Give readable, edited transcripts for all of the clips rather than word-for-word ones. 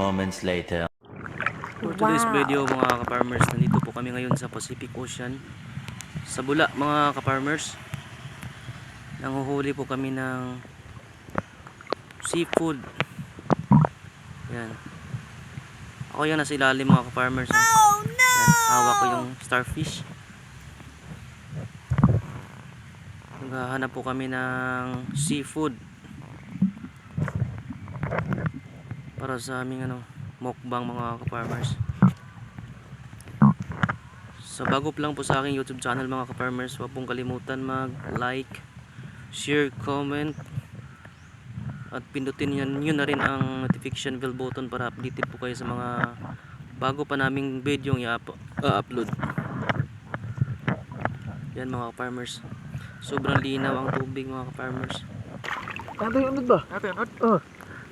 moments later. For today's video mga ka-farmers, nandito po kami ngayon sa Pacific Ocean sa Bula mga ka-farmers. Nanguhuli po kami ng seafood. Yan. Ako yan nasa ilalim mga ka-farmers. Oh no! Yan, hawak ko yung starfish. Naghahanap po kami ng seafood para sa aming mukbang mga ka-farmers. So bago pa lang po sa aking YouTube channel mga ka-farmers, huwag pong kalimutan mag-like, share, comment at pindutin nyo na rin ang notification bell button para updated po kayo sa mga bago pa naming video yung i-upload. Yan mga ka-farmers, sobrang linaw ang tubig mga ka-farmers. Ano yung unod ba? Ano yung unod? Oh,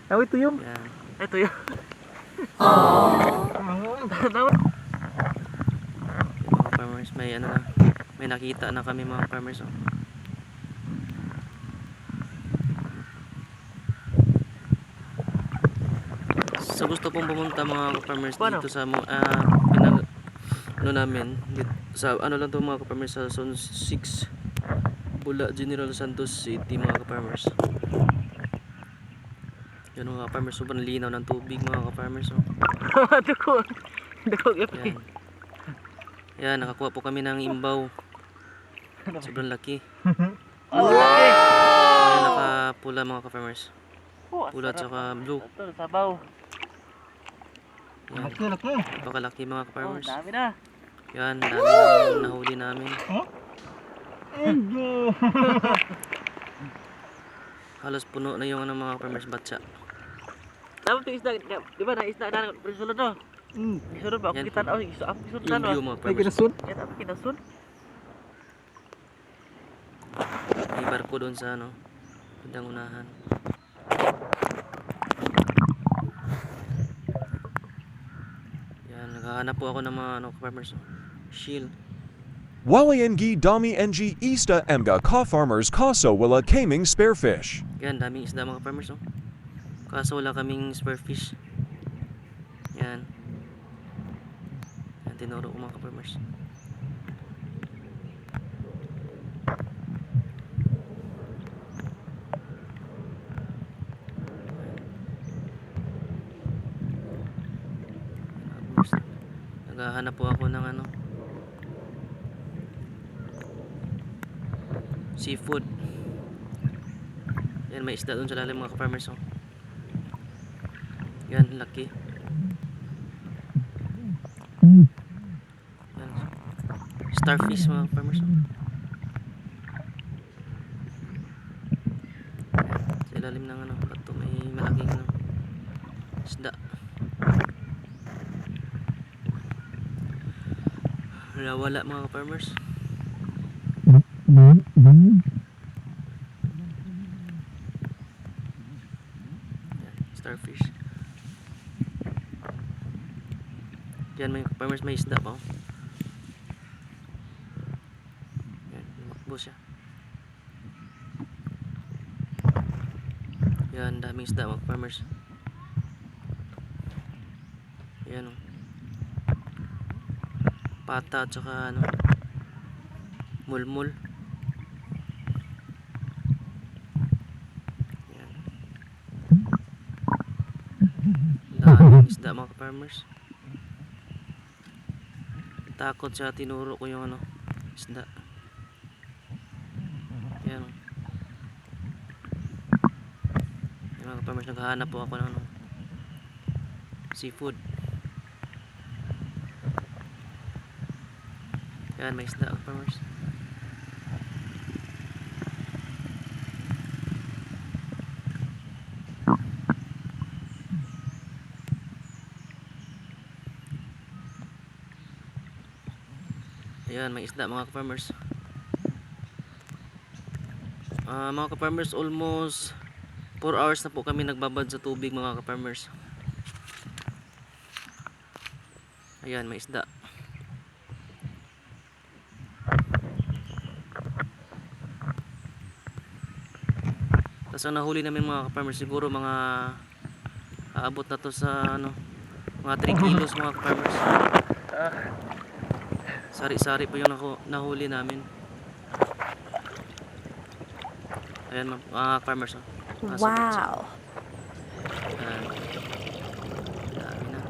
ano ito yung? Yan. Ito yung. Mga farmers, may nakita na kami mga farmers. Oh. So gusto pong pumunta mga farmers dito sa namin dito, sa lang to mga farmers, sa Zone 6 Bula, General Santos City mga farmers. Yan mga farmers, sobrang linaw ng tubig mga farmers. Oh. Dako Yan. Yan, nakakuha po kami ng imbaw. Sobrang laki. Ayan, nakapula mga ka-farmers. Pula at saka blue. Ito, sabaw. Yan. Laki. Napakalaki mga ka-farmers. Dami na. Yan, dami na nahuli namin. Halos puno na yung mga ka-farmers batsa. Dapat yung isda, di ba na isda na prisulod no? Prisulod ba? Ako Yan kita po. na, ako prisulod na Yung no? blue mga ka-farmers. Yan, ako kinasun. May barko doon sa bandang unahan. Yan, naghahanap po ako ng mga ka-farmers. Shield. Walayengi dami ng ista mga ka-farmers kaso wala kaming spearfish. Yan, daming isda mga farmers. Oh. Kaso wala kaming spearfish. Yan. Yan, tinuro ko mga farmers. Naghahanap po ako ng seafood. Yan, may isda doon sa lalim mga ka-farmers. Oh. Yan, laki. Yan. Starfish mga farmers. Yan. Sa ilalim ng bato may malaking isda. Wala mga farmers. Starfish. Diyan may farmers, may isda pa. Yan, lumakbo siya. Yan, daming isda mga farmers. Yan pata at saka mulmul. Yan. Daming isda mga farmers. Takot siya, tinuro ko yung isda. Yan. Yan mga farmers, naghahanap po ako ng seafood. Yan, may isda mga farmers. Ayan, may isda mga ka-farmers. Mga ka-farmers, almost 4 hours na po kami nagbabad sa tubig mga ka-farmers. Ayan, may isda. Tapos ang nahuli namin mga ka-farmers, siguro mga Aabot na to sa ano, mga 3 kilos mga farmers. Sari-sari po yung nahuli namin. Ayan mga farmers. Oh. Wow. Ayan. Dami na.